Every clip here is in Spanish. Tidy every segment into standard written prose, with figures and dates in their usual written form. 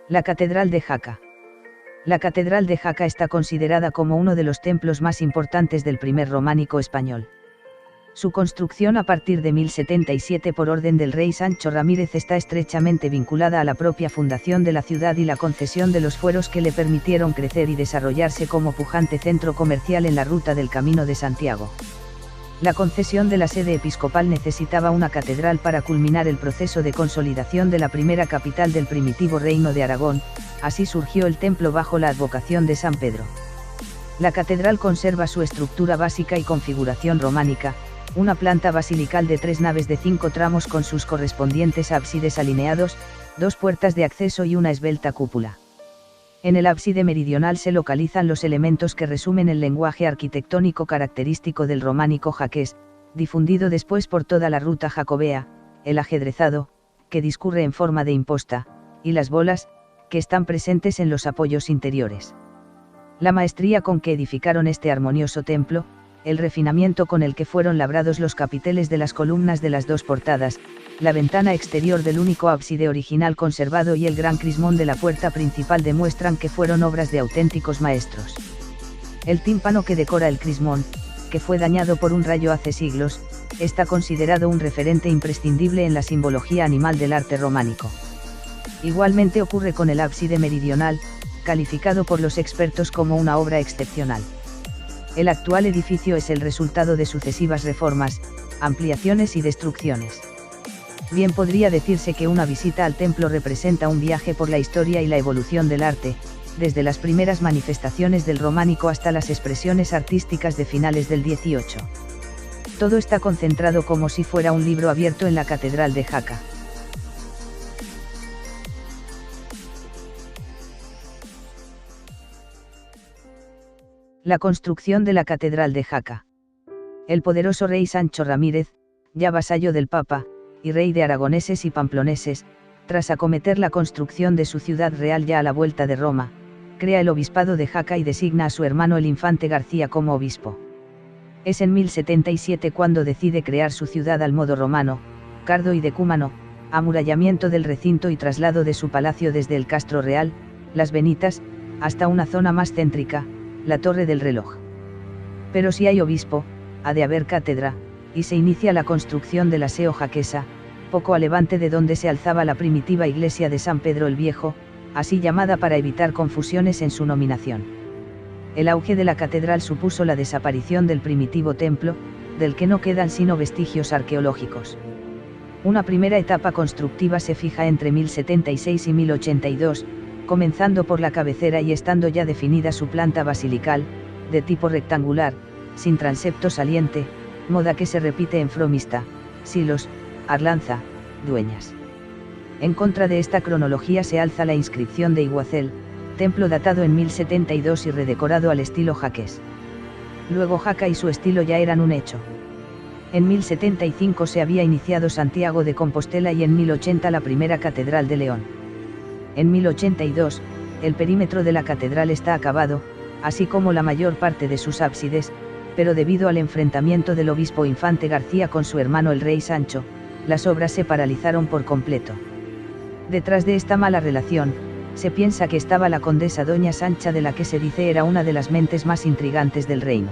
La Catedral de Jaca. La Catedral de Jaca está considerada como uno de los templos más importantes del primer románico español. Su construcción a partir de 1077 por orden del rey Sancho Ramírez está estrechamente vinculada a la propia fundación de la ciudad y la concesión de los fueros que le permitieron crecer y desarrollarse como pujante centro comercial en la ruta del Camino de Santiago. La concesión de la sede episcopal necesitaba una catedral para culminar el proceso de consolidación de la primera capital del primitivo Reino de Aragón, así surgió el templo bajo la advocación de San Pedro. La catedral conserva su estructura básica y configuración románica, una planta basilical de 3 naves de 5 tramos con sus correspondientes ábsides alineados, 2 puertas de acceso y una esbelta cúpula. En el ábside meridional se localizan los elementos que resumen el lenguaje arquitectónico característico del románico jaqués, difundido después por toda la ruta jacobea, el ajedrezado, que discurre en forma de imposta, y las bolas, que están presentes en los apoyos interiores. La maestría con que edificaron este armonioso templo, el refinamiento con el que fueron labrados los capiteles de las columnas de las 2 portadas, la ventana exterior del único ábside original conservado y el gran crismón de la puerta principal demuestran que fueron obras de auténticos maestros. El tímpano que decora el crismón, que fue dañado por un rayo hace siglos, está considerado un referente imprescindible en la simbología animal del arte románico. Igualmente ocurre con el ábside meridional, calificado por los expertos como una obra excepcional. El actual edificio es el resultado de sucesivas reformas, ampliaciones y destrucciones. Bien podría decirse que una visita al templo representa un viaje por la historia y la evolución del arte, desde las primeras manifestaciones del románico hasta las expresiones artísticas de finales del XVIII. Todo está concentrado como si fuera un libro abierto en la Catedral de Jaca. La construcción de la Catedral de Jaca. El poderoso rey Sancho Ramírez, ya vasallo del Papa, y rey de aragoneses y pamploneses, tras acometer la construcción de su ciudad real ya a la vuelta de Roma, crea el obispado de Jaca y designa a su hermano el infante García como obispo. Es en 1077 cuando decide crear su ciudad al modo romano, cardo y decúmano, amurallamiento del recinto y traslado de su palacio desde el Castro Real, Las Benitas, hasta una zona más céntrica, la Torre del Reloj. Pero si hay obispo, ha de haber cátedra, y se inicia la construcción de la Seo Jaquesa, poco a levante de donde se alzaba la primitiva iglesia de San Pedro el Viejo, así llamada para evitar confusiones en su nominación. El auge de la catedral supuso la desaparición del primitivo templo, del que no quedan sino vestigios arqueológicos. Una primera etapa constructiva se fija entre 1076 y 1082, comenzando por la cabecera y estando ya definida su planta basilical, de tipo rectangular, sin transepto saliente, moda que se repite en Fromista, Silos, Arlanza, Dueñas. En contra de esta cronología se alza la inscripción de Iguacel, templo datado en 1072 y redecorado al estilo jaqués. Luego Jaca y su estilo ya eran un hecho. En 1075 se había iniciado Santiago de Compostela y en 1080 la primera Catedral de León. En 1082, el perímetro de la catedral está acabado, así como la mayor parte de sus ábsides, pero debido al enfrentamiento del obispo infante García con su hermano el rey Sancho, las obras se paralizaron por completo. Detrás de esta mala relación, se piensa que estaba la condesa doña Sancha, de la que se dice era una de las mentes más intrigantes del reino.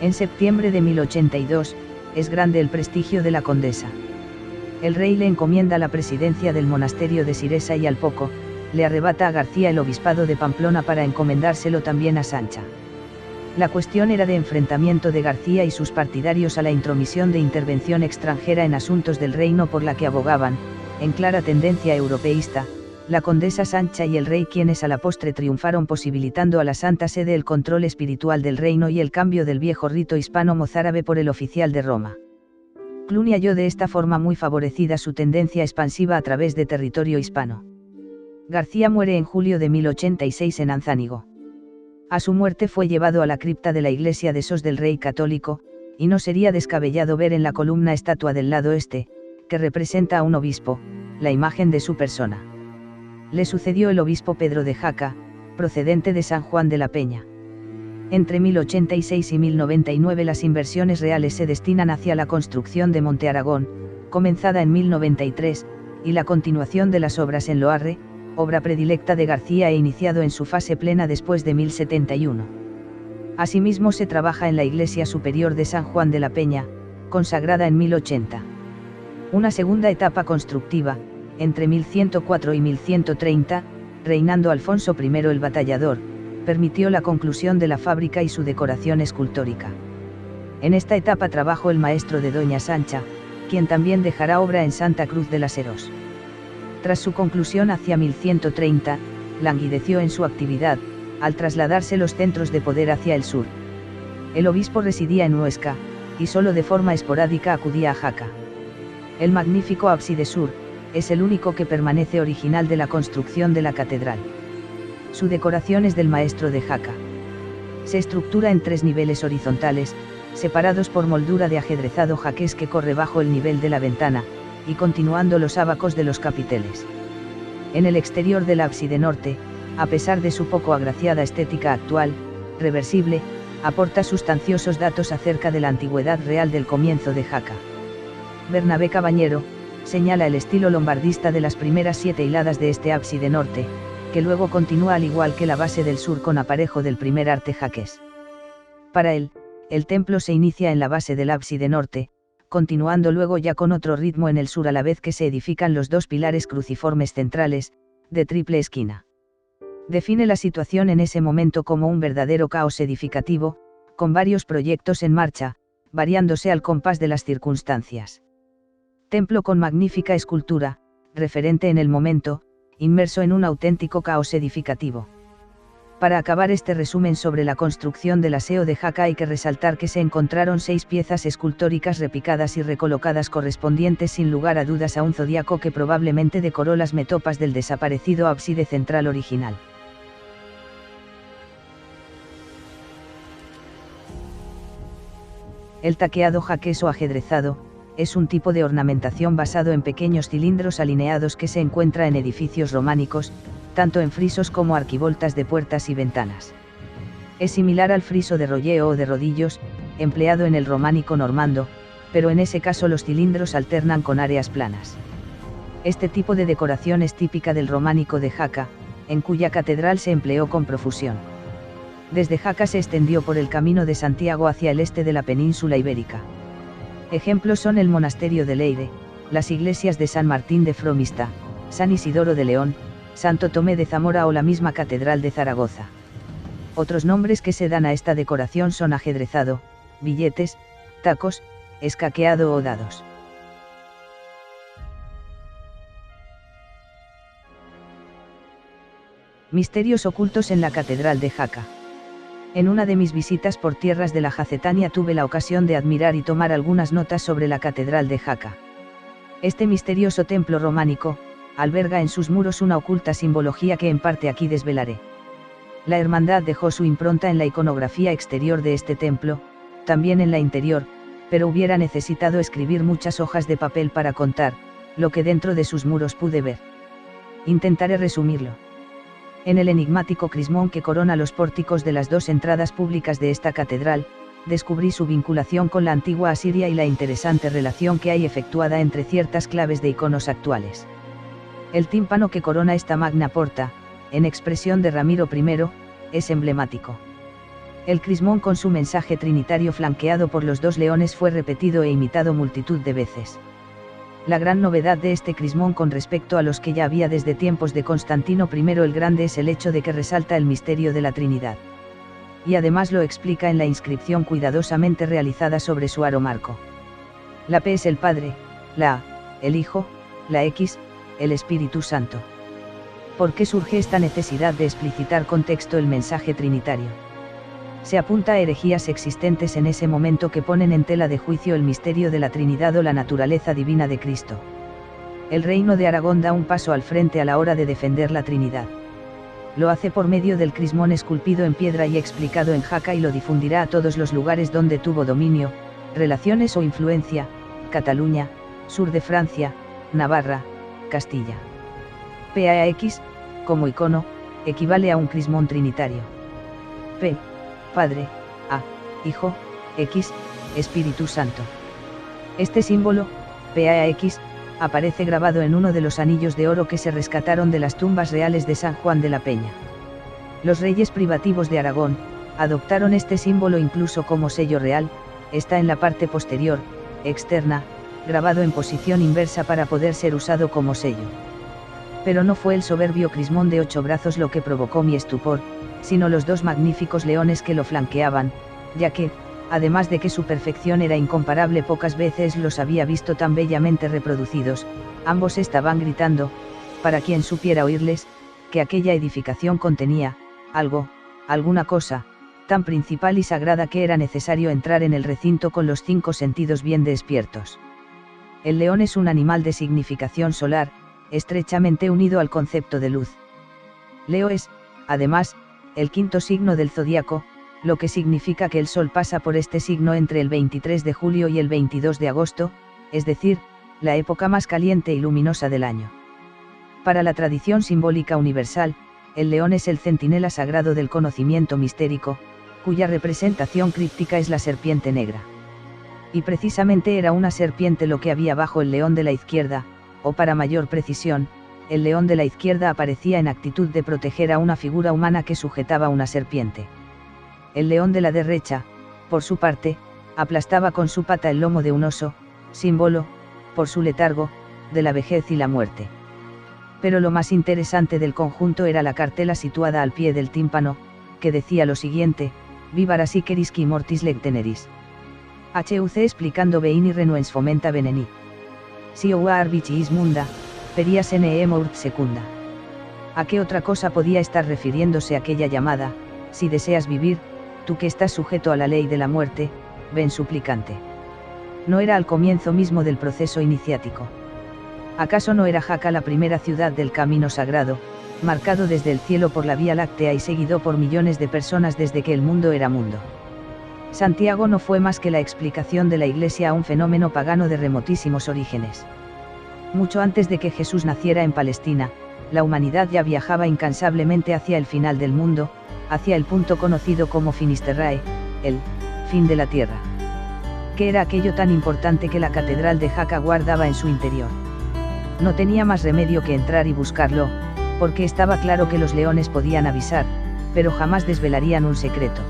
En septiembre de 1082, es grande el prestigio de la condesa. El rey le encomienda la presidencia del monasterio de Siresa y al poco, le arrebata a García el obispado de Pamplona para encomendárselo también a Sancha. La cuestión era de enfrentamiento de García y sus partidarios a la intromisión de intervención extranjera en asuntos del reino, por la que abogaban, en clara tendencia europeísta, la condesa Sancha y el rey, quienes a la postre triunfaron posibilitando a la Santa Sede el control espiritual del reino y el cambio del viejo rito hispano-mozárabe por el oficial de Roma. Cluny halló de esta forma muy favorecida su tendencia expansiva a través de territorio hispano. García muere en julio de 1086 en Anzánigo. A su muerte fue llevado a la cripta de la iglesia de Sos del Rey Católico, y no sería descabellado ver en la columna estatua del lado este, que representa a un obispo, la imagen de su persona. Le sucedió el obispo Pedro de Jaca, procedente de San Juan de la Peña. Entre 1086 y 1099 las inversiones reales se destinan hacia la construcción de Monte Aragón, comenzada en 1093, y la continuación de las obras en Loarre, obra predilecta de García e iniciado en su fase plena después de 1071. Asimismo se trabaja en la iglesia superior de San Juan de la Peña, consagrada en 1080. Una segunda etapa constructiva, entre 1104 y 1130, reinando Alfonso I el Batallador, permitió la conclusión de la fábrica y su decoración escultórica. En esta etapa trabajó el maestro de Doña Sancha, quien también dejará obra en Santa Cruz de las Heros. Tras su conclusión hacia 1130, languideció en su actividad, al trasladarse los centros de poder hacia el sur. El obispo residía en Huesca, y solo de forma esporádica acudía a Jaca. El magnífico ábside sur, es el único que permanece original de la construcción de la catedral. Su decoración es del maestro de Jaca. Se estructura en 3 niveles horizontales, separados por moldura de ajedrezado jaqués que corre bajo el nivel de la ventana, y continuando los ábacos de los capiteles. En el exterior del ábside norte, a pesar de su poco agraciada estética actual, reversible, aporta sustanciosos datos acerca de la antigüedad real del comienzo de Jaca. Bernabé Cabañero señala el estilo lombardista de las primeras 7 hiladas de este ábside norte, que luego continúa al igual que la base del sur con aparejo del primer arte jaqués. Para él, el templo se inicia en la base del ábside norte, continuando luego ya con otro ritmo en el sur a la vez que se edifican los 2 pilares cruciformes centrales, de triple esquina. Define la situación en ese momento como un verdadero caos edificativo, con varios proyectos en marcha, variándose al compás de las circunstancias. Templo con magnífica escultura, referente en el momento, inmerso en un auténtico caos edificativo. Para acabar este resumen sobre la construcción del aseo de Jaca hay que resaltar que se encontraron 6 piezas escultóricas repicadas y recolocadas correspondientes sin lugar a dudas a un zodiaco que probablemente decoró las metopas del desaparecido ábside central original. El taqueado jaqués o ajedrezado, es un tipo de ornamentación basado en pequeños cilindros alineados que se encuentra en edificios románicos, tanto en frisos como arquivoltas de puertas y ventanas. Es similar al friso de rolleo o de rodillos, empleado en el románico normando, pero en ese caso los cilindros alternan con áreas planas. Este tipo de decoración es típica del románico de Jaca, en cuya catedral se empleó con profusión. Desde Jaca se extendió por el Camino de Santiago hacia el este de la península ibérica. Ejemplos son el monasterio de Leire, las iglesias de San Martín de Fromista, San Isidoro de León, Santo Tomé de Zamora o la misma catedral de Zaragoza. Otros nombres que se dan a esta decoración son ajedrezado, billetes, tacos, escaqueado o dados. Misterios ocultos en la catedral de Jaca. En una de mis visitas por tierras de la Jacetania tuve la ocasión de admirar y tomar algunas notas sobre la catedral de Jaca. Este misterioso templo románico, alberga en sus muros una oculta simbología que en parte aquí desvelaré. La hermandad dejó su impronta en la iconografía exterior de este templo, también en la interior, pero hubiera necesitado escribir muchas hojas de papel para contar, lo que dentro de sus muros pude ver. Intentaré resumirlo. En el enigmático crismón que corona los pórticos de las 2 entradas públicas de esta catedral, descubrí su vinculación con la antigua Asiria y la interesante relación que hay efectuada entre ciertas claves de iconos actuales. El tímpano que corona esta magna porta, en expresión de Ramiro I, es emblemático. El crismón con su mensaje trinitario flanqueado por los 2 leones fue repetido e imitado multitud de veces. La gran novedad de este crismón con respecto a los que ya había desde tiempos de Constantino I el Grande es el hecho de que resalta el misterio de la Trinidad. Y además lo explica en la inscripción cuidadosamente realizada sobre su aro marco. La P es el Padre, la A, el Hijo, la X, el Espíritu Santo. ¿Por qué surge esta necesidad de explicitar con texto el mensaje trinitario? Se apunta a herejías existentes en ese momento que ponen en tela de juicio el misterio de la Trinidad o la naturaleza divina de Cristo. El Reino de Aragón da un paso al frente a la hora de defender la Trinidad. Lo hace por medio del crismón esculpido en piedra y explicado en Jaca y lo difundirá a todos los lugares donde tuvo dominio, relaciones o influencia: Cataluña, sur de Francia, Navarra, Castilla. PAX, como icono, equivale a un crismón trinitario. P. Padre, A, Hijo, X, Espíritu Santo. Este símbolo, PAX, aparece grabado en uno de los anillos de oro que se rescataron de las tumbas reales de San Juan de la Peña. Los reyes privativos de Aragón adoptaron este símbolo incluso como sello real, está en la parte posterior, externa, grabado en posición inversa para poder ser usado como sello. Pero no fue el soberbio crismón de 8 brazos lo que provocó mi estupor, sino los 2 magníficos leones que lo flanqueaban, ya que, además de que su perfección era incomparable, pocas veces los había visto tan bellamente reproducidos, ambos estaban gritando, para quien supiera oírles, que aquella edificación contenía, alguna cosa, tan principal y sagrada que era necesario entrar en el recinto con los 5 sentidos bien despiertos. El león es un animal de significación solar, estrechamente unido al concepto de luz. Leo es, además, el 5.º signo del zodíaco, lo que significa que el sol pasa por este signo entre el 23 de julio y el 22 de agosto, es decir, la época más caliente y luminosa del año. Para la tradición simbólica universal, el león es el centinela sagrado del conocimiento mistérico, cuya representación críptica es la serpiente negra. Y precisamente era una serpiente lo que había bajo el león de la izquierda, o para mayor precisión, el león de la izquierda aparecía en actitud de proteger a una figura humana que sujetaba una serpiente. El león de la derecha, por su parte, aplastaba con su pata el lomo de un oso, símbolo, por su letargo, de la vejez y la muerte. Pero lo más interesante del conjunto era la cartela situada al pie del tímpano, que decía lo siguiente: Vivar asiceris qui mortis lecteneris. HUC explicando veini renuens fomenta veneni. Si oua arbicis munda, perias ne mort secunda. ¿A qué otra cosa podía estar refiriéndose aquella llamada? Si deseas vivir, tú que estás sujeto a la ley de la muerte, ven suplicante. No era al comienzo mismo del proceso iniciático. ¿Acaso no era Jaca la primera ciudad del camino sagrado, marcado desde el cielo por la Vía Láctea y seguido por millones de personas desde que el mundo era mundo? Santiago no fue más que la explicación de la Iglesia a un fenómeno pagano de remotísimos orígenes. Mucho antes de que Jesús naciera en Palestina, la humanidad ya viajaba incansablemente hacia el final del mundo, hacia el punto conocido como Finisterrae, el fin de la tierra. ¿Qué era aquello tan importante que la catedral de Jaca guardaba en su interior? No tenía más remedio que entrar y buscarlo, porque estaba claro que los leones podían avisar, pero jamás desvelarían un secreto.